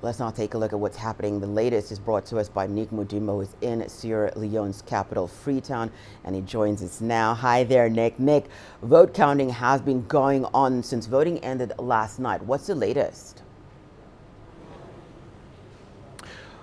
Let's now take a look at what's happening. The latest is brought to us by Nick Mudimo, who is in Sierra Leone's capital, Freetown, and he joins us now. Hi there, Nick. Nick, vote counting has been going on since voting ended last night. What's the latest?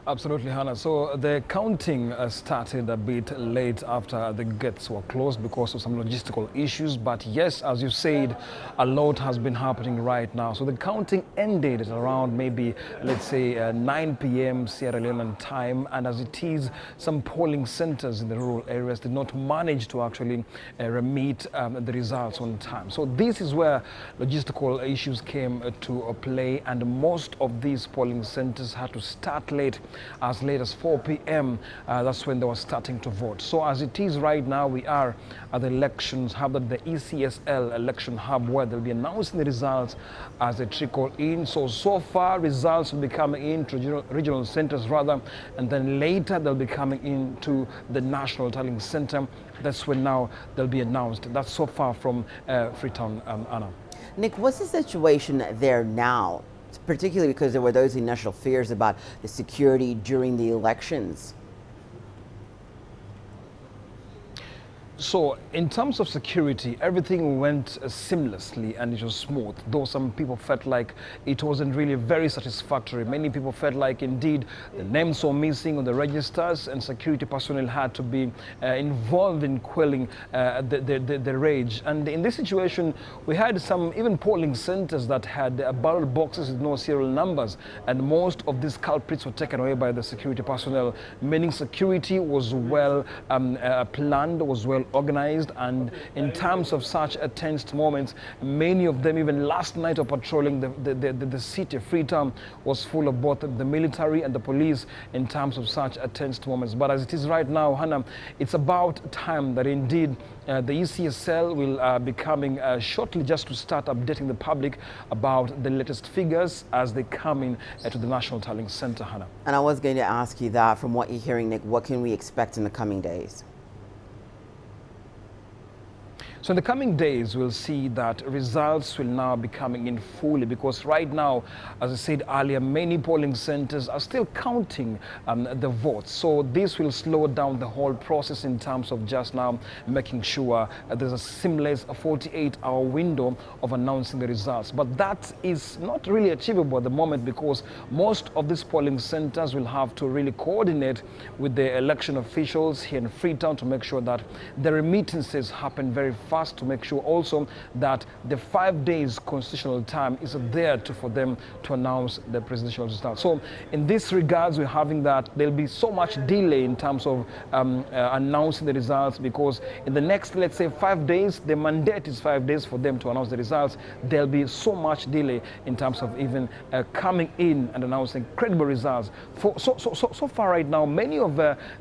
Absolutely, Hannah. So the counting started a bit late after the gates were closed because of some logistical issues. But yes, as you said, a lot has been happening right now. So the counting ended at around maybe, let's say, 9 p.m. Sierra Leone time. And as it is, some polling centers in the rural areas did not manage to actually remit the results on time. So this is where logistical issues came to play. And most of these polling centers had to start late as 4 p.m. That's when they were starting to vote. So as it is right now, we are at the elections hub, at the ECSL election hub, where they'll be announcing the results as they trickle in. So far, results will be coming in to regional centers rather, and then later they'll be coming into the National Tallying Center. That's when now they'll be announced. That's so far from Freetown, Anna. Nick, what's the situation there now? Particularly because there were those initial fears about the security during the elections. So in terms of security, everything went seamlessly and it was smooth, though some people felt like it wasn't really very satisfactory. Many people felt like indeed the names were missing on the registers and security personnel had to be involved in quelling the rage. And in this situation, we had some even polling centers that had ballot boxes with no serial numbers, and most of these culprits were taken away by the security personnel, meaning security was well planned, was well organized. And in terms of such tense moments, many of them even last night of patrolling the city, Freetown, was full of both the military and the police in terms of such tense moments. But as it is right now, Hannah, it's about time that indeed the ECSL will be coming shortly just to start updating the public about the latest figures as they come in to the National Tallying Center, Hannah. And I was going to ask you that, from what you're hearing, Nick, what can we expect in the coming days? So in the coming days, we'll see that results will now be coming in fully, because right now, as I said earlier, many polling centers are still counting the votes. So this will slow down the whole process in terms of just now making sure there's a seamless 48-hour window of announcing the results. But that is not really achievable at the moment, because most of these polling centers will have to really coordinate with the election officials here in Freetown to make sure that the remittances happen very fast, to make sure also that the 5 days constitutional time is there for them to announce the presidential results. So in this regards, we're having that there'll be so much delay in terms of announcing the results, because in the next, let's say, 5 days, the mandate is 5 days for them to announce the results. There'll be so much delay in terms of even coming in and announcing credible results. So far right now, many of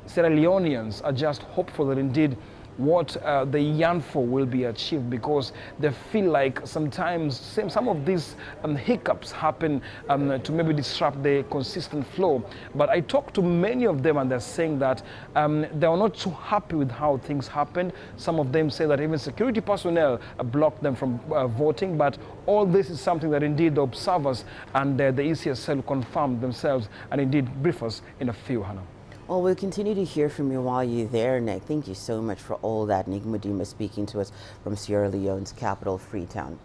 Sierra Leoneans are just hopeful that indeed what they yearn for will be achieved, because they feel like sometimes some of these hiccups happen to maybe disrupt the consistent flow. But I talked to many of them and they're saying that they are not so happy with how things happened. Some of them say that even security personnel blocked them from voting. But all this is something that indeed the observers and the ECSL confirmed themselves and indeed brief us in a few, Hannah. Well, we'll continue to hear from you while you're there, Nick. Thank you so much for all that. Nick Mudimo speaking to us from Sierra Leone's capital, Freetown.